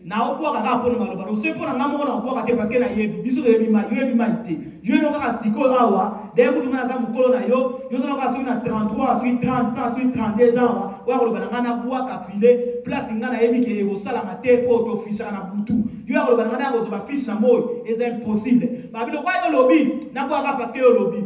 S1: na obo kaka pona maloba no se pona ngamo na obo kate parce que na yebi biso yebi ma ite yo no kaka siko awa de kutu na za mukolo na yo so na ka na 33 sur 30 sur 32 ans wa ko lobana ngana bua ka file place ngana yebi ke go sala na te po to ficha na butu yo ya ko lobana ngana go so ba fiche na moy c'est impossible ba bilo kwa yo lobi na bua ka parce que yo lobi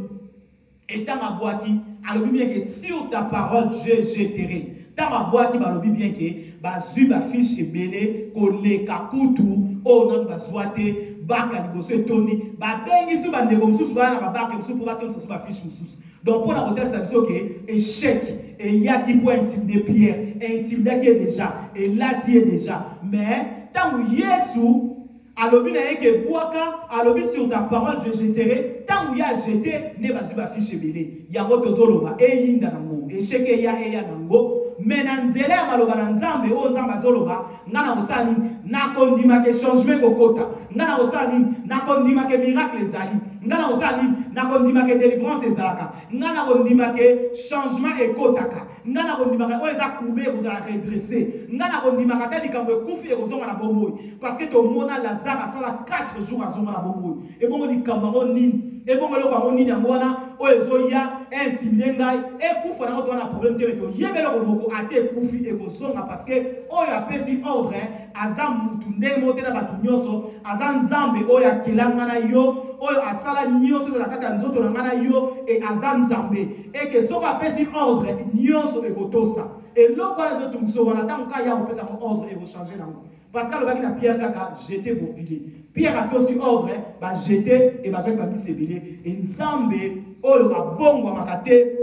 S1: étant ma boaki alobi bien que sur ta parole je jetterai. Dans ma boîte qui m'a dit bien que bazu ba fiche ebele koleka kutu o non bazwate baka liboso toni ba bengi su ba ndeko mususu ba na baka mususu pour ba toni su ba fiche mususu. Donc pour la hôtel ça veut dire que échec et il y a qui peut intimider Pierre, intimider qui est déjà et là tu es déjà. Mais tant que Yesu alobi na yeke boaka alobi sur ta parole je jetterai tant où y a jeté ne bazu ba fiche ebele ya rotozoloba e yinda nango échec e ya nango. Mais dans nzela maloba na nzambe o nzamba zoloba ngana kosali na kondima ke changement kokota ngana kosali na kondima ke miracle ezali ngana kosali na kondima ke délivrance ezalaka ngana kondima ke changement ekotaka ngana kondima ke o eza courbe kozala redresser ngana kondima ka tali kambo ekufi ekozonga na bomoi parce que to mona Lazare asala 4 jours azonga na bomoi et bongo likambo nini et bongo lo kwa nini ngona o ezoya intimidé ngai ekufa na ko na problème te to yebelo ko ate kufi ekozonga parce que oyo apesi ordre azam mutu nde motena batu nyoso azan nzambe oyo akelanga na yo oyo asala nyoso na kata nzoto na ngana yo et azan nzambe et que soko apesi ordre nyoso ekotosa et loko azo tumso wana tanka ya opesa ordre e changer nango parce que le baki na Pierre kaka jeter vos filets Pierre a aussi ordre ba jeter et ba jeter ba misebele et nzambe oyo abongwa makate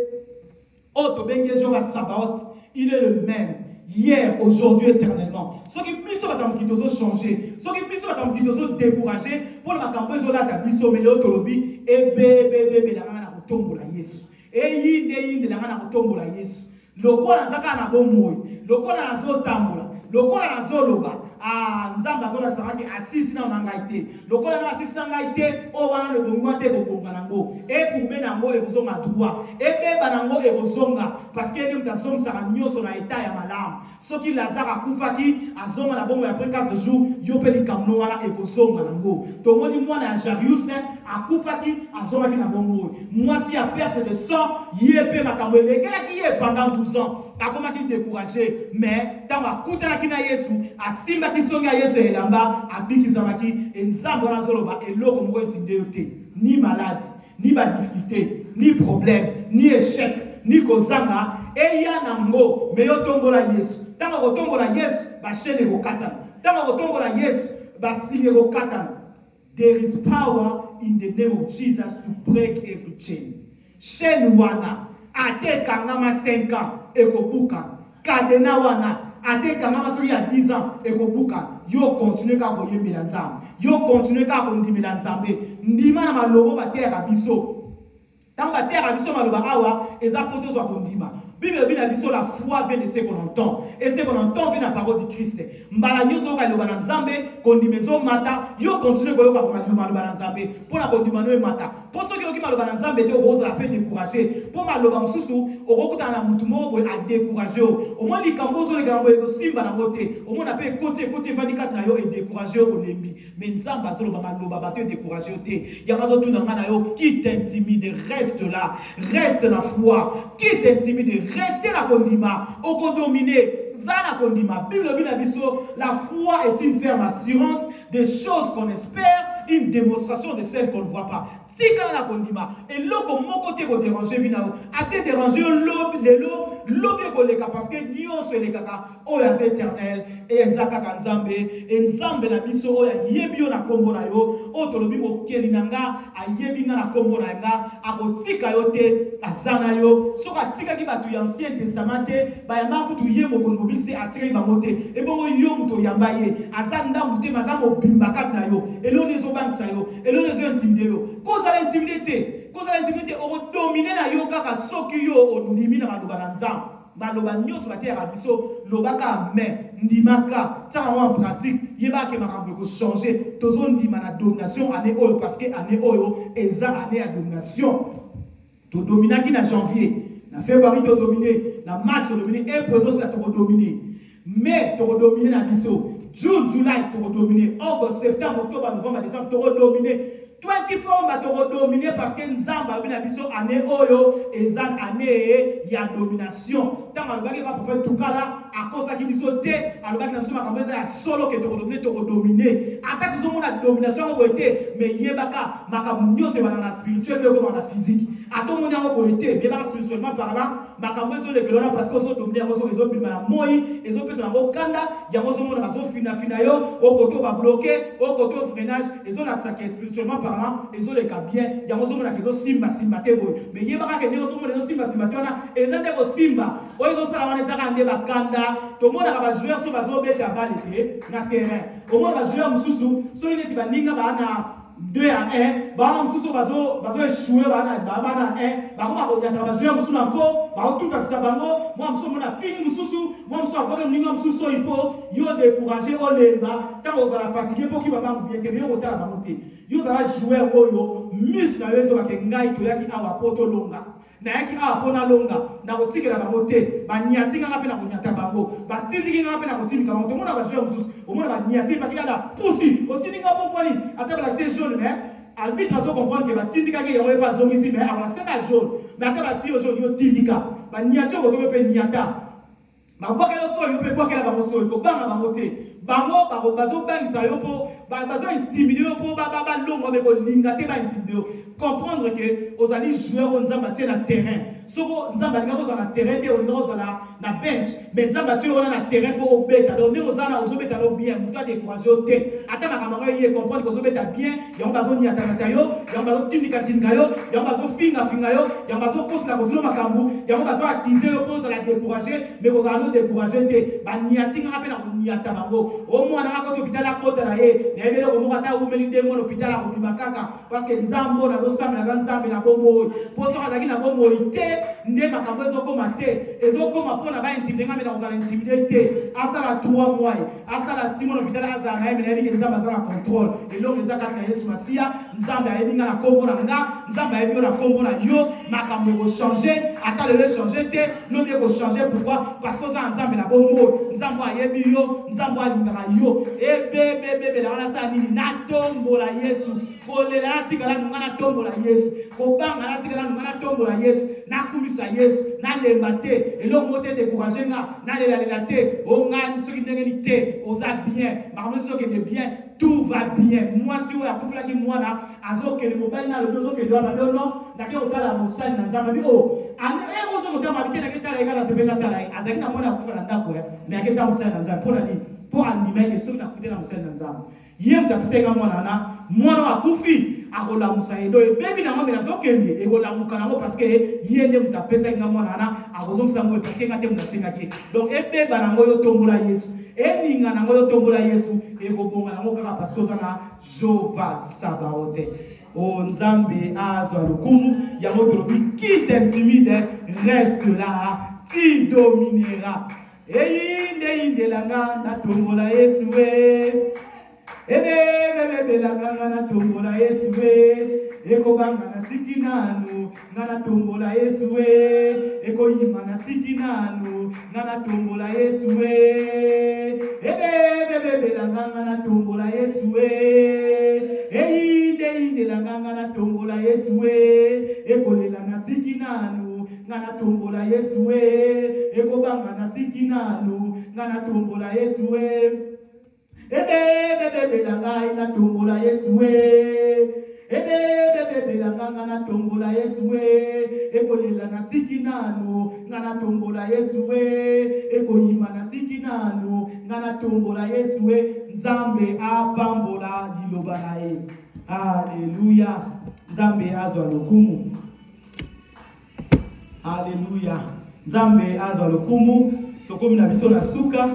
S1: oto benge Jova Sabaoth. Il est le même, hier, aujourd'hui, éternellement. Ceux qui puissent changer, ceux qui puissent décourager, pour la campagne de la biso, mais l'autre lobby, et bébé, la gana kotombo la Yesu. Et yinde la gana kotombo la Yesu. lokola nzaka na bomoi, lokola nazo tambola, lokola nazo loba, nzamba zo la saraki asisi na ngai te, lokola na asisi na ngai te, o wana le bongo te ko bonga nango, e pour be nango e kozonga droit, e beba nango e kozonga parce que ni mtazonga sa nyoso na état ya malamu. Soki Lazare akufaki azonga na bongo après 4 jours, yo pe likamno wana e kozonga nango. Tomoni mwana ya Jairus akufaki azonga ki na bongo. Mwasi ya perte de sang, yepe makambo lekela ki ye pendant 12 ans. Akomaki découragé, mais tant akutanaki na Yesu, asimbaki songa Yesu elamba, abikizamaki enzambo na zoloba eloko moko intinde te, ni maladie, ni ba difficulté, ni problème, ni échec, ni kozanga, eya nango, mais yo tombola Yesu. Tant ko tombola Yesu, ba chaîne ko katana. Tant ko tombola Yesu, ba sile ko katana. There is power in the name of Jesus to break every chain. Chaîne wana ate kangama 5 ans ekobuka kadena wana ate kangama soki ya 10 ans ekobuka yo continue ka koyembela nzambe yo continue ka kondimela nzambe ndima na malobo bateka biso tant bateka biso maloba awa eza poto zo kondima Bible bina biso la foi vient de ce qu'on entend et ce qu'on entend vient de la parole de Christ mbala nyoso ka loba na nzambe kondimezo mata yo continue ko loba ko loba na nzambe pona kondima no mata poso ki okima loba na nzambe te oza la fait décourager po maloba msusu okokuta na mutu moko a décourager au moins likambo zo le kambo eko simba na mote au moins na pe côté 24 na yo et décourager au lembi mais nzamba zo loba maloba ba te décourager te ya mazo tuna ngana yo qui t'intimide reste là reste la foi qui t'intimide reste la kondima au condominer zana kondima Bible bina biso la foi est une ferme assurance des choses qu'on espère une démonstration de celles qu'on ne voit pas. Si quand la kondima et l'eau mon côté ko déranger vinao a te déranger l'obé ko leka parce que nyo so le kaka o ya éternel et ezaka kanzambe et nzambe na biso o ya yebio na kombo na yo o tolobi mo kelinanga a yebinga na kombo na nga akotika yo te azana yo soka tika ki batu ya ancien testament te ba yamba kutu ye mo bongo biste atika ki bango te e bongo yo muto yamba ye azanda mute mazamo bimba na yo elone zo bansa yo elone zo intimide yo koza la intimidité o dominer na yo kaka soki yo ondimi na maloba na nzambe maloba nyonso batera biso lobaka amen ndimaka tanga en pratique yebaka makambo ko changer tozo ndima na domination année oyo parce que année oyo eza année ya domination to dominaki na janvier na février to dominer na mars to dominer et pozo ça to dominer mai to dominer na biso June, July, tu vas dominer. August, septembre, octobre, novembre, décembre, tu vas dominer. 24 mois, tu vas dominer parce que nous avons une année oyo et une année il y a domination. Tant que nous avons fait tout cas là, à cause de qui sont té, à nous avons fait solo que tu vas dominer, tu vas dominer. Attaque nous avons la domination au été, mais yebaka makamunyo c'est dans la spirituelle mais comme dans la physique. À tout monde au été, mais pas spirituellement parlant, makamunyo les clones parce que nous dominer, nous avons la moi, ils ont fait ça au Canada, il y a nous avons fina yo, au côté va bloquer, au côté au freinage, ils ont l'accès que spirituellement parlant, ils ont les cas bien, il y a nous avons la question simba te boy, mais yebaka que nous avons les simba na, ils ont des simba, ou ils ont ça la maneza ande bakanda, tout le monde a va jouer sur bazo beta balle na terrain, au moins va jouer mususu, so il est baninga bana 2 à 1, bana mususu bazo échouer bana 1, bakoma ko nyata ba jouer mususu nako, ba tout à bango, moi mususu mona fini mususu, moi mususu abaka ninga mususu ipo, yo décourager olemba, tant on sera fatigué pour qui va pas bien que bien au tala monter. Yo sera jouer oyo, mus na yezo ba kengai to yaki awa poto longa. Na yaki awa pona longa, na kotikela bango te, ba nyatinga ngape na kunyata bango, ba tindiki ngape na kotika bango, mona ba jouer mususu, o mona ba nyati ba kia na pusi, o tindinga bon kwani, ata ba l'accès jaune mais arbitre azo comprendre que ba tindika ke yoro pas zongisi mais a l'accès ka jaune, mais ata ba l'accès jaune yo tindika, ba nyati ko to pe nyata. Ba kwa kelo so yo pe kwa kela bango so ko banga bango te. Bango bazo bangisa yo po bazo intimider yo po ba longo be ko linga te ba intimider comprendre que ozali joueur nzamba tie na terrain soko nzamba linga ko na terrain te on ngo na bench mais nzamba tie on na terrain po obeta donc ngo za na ozobeta lo bien muta décourager te ata makamako ye comprendre que ozobeta bien ya bazo nyata na tayo ya bazo tindika yo ya bazo finga yo ya bazo kosa ko zilo makambu ya bazo attiser yo po za la décourager mais ozalo décourager te ba nyatinga pe na nyata bango au moins na ko hôpital a kota na ye na ebele ko mokata ou meli demo hôpital a ko bimakaka parce que nzambo na zosambe na nzambe na bomo poso azaki na bomo ite nde makambo ezokoma te ezokoma mpona ba intimider ngambe na kozala intimider te asala 3 mois asala 6 mois hôpital azala na ye na yebi nzambe azala contrôle elongo ezaka na Yesu Masia nzambe ayebi nga na kombo na nga nzambe ayebi na kombo na yo makambo eko changer ata lelo changer te no eko changer pourquoi parce que ça nzambe na bomo nzambe ayebi yo nzambe alingaka yo ebebebebe la wana sa nini na tombola Yesu kolela na tikala nunga na tombola Yesu kobanga na tikala nunga na tombola Yesu na kumisa Yesu na lemba te eloko mote décourager nga na lela te onga soki ndenge ni te oza bien makambo soki de bien tout va bien moi si oya kufula ki mwana azokele mobali na lodo zokele wa babe non ndake otala mosali na nzambe bi o ane ozo motama bite na ketala ekala sebenga tala azaki na mwana akufa na ndako ya mais aketa mosali na nzambe pona ni pour animer que soki na kute na mosali na nzambe ye mtapisenga mwana akufi akolamusa edo ebebi na ngombe na zokende ekolamuka nango parce que ye nde mutapesenga mwana na akozongisa ngo parce que ngate mtasengaki donc ebeba nango yo tombola Yesu elinga nango yo tombola Yesu ekobonga nango kaka parce que ozana Jehova Sabaoth o nzambe azwa lokumu yango tolobi qui t'intimide reste là tu domineras inde langa na tombola Yesu ebe langa na tombola Yesu ekobanga na tiki nanu ngana tombola Yesu ekoyima na tiki nanu ngana tombola Yesu ebe langa na tombola Yesu inde langa na tombola Yesu ekolela na tiki nanu ngana tombola Yesu ekobanga na tiki nanu ngana tombola Yesu ebe langa na tombola Yesu ebe langa na tombola Yesu ekolela na tiki nanu ngana tombola Yesu ekoyima na tiki nanu ngana tombola Yesu nzambe apambola liloba na ye. Alléluia. Nzambe azwa lokumu. Alléluia. Nzambe azwa lokumu. Tokomi na biso na suka.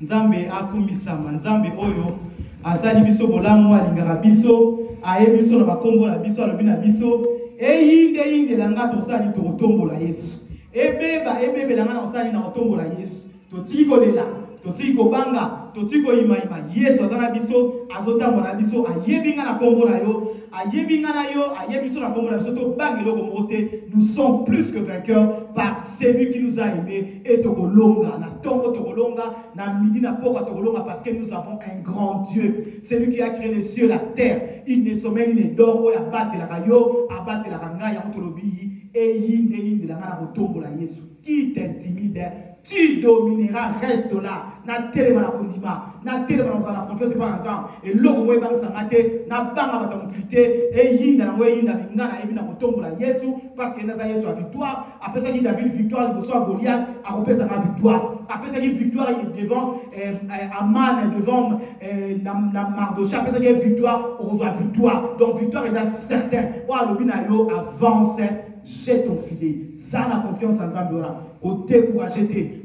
S1: Nzambe akumisama. Nzambe oyo asali biso bolamu alingaka biso. Ayebi biso na bakombo na biso alobi na biso. Eyinde langa tosali tokotombola Yesu. Ebebe langa na osali na otombola Yesu. Totiko lela. Totiko banga. Totiko ima Yesu azana biso azotambola biso ayebinga na kombo na yo ayebinga na yo ayebiso na kombo na biso to bangelo komote nous sommes plus que vainqueurs par celui qui nous a aimés et tokolonga na tongo tokolonga na midi na poko tokolonga parce que nous avons un grand Dieu, celui qui a créé les cieux la terre, il ne sommeille ni ne dort o abate la kayo abate la kanga ya motolobi et yinde la ngana kotombola Yesu qui t'intimide tu domineras, reste là. Na telema na kondima, na telema na confiance par ensemble. Et logo we bang sangate, na banga batamukilité, et yinda na we yinda ngana ebi na kotombola Yesu parce que naza Yesu a victoire. Après ça, David victoire, il reçoit Goliath, a repé sa victoire. Après ça, victoire il est devant Aman, devant Mardochée. Après ça, victoire, on reçoit victoire. Donc victoire est certain. Wa lobinayo avance. Jette ton filet. Ça, la confiance en Zambora. Au décourager.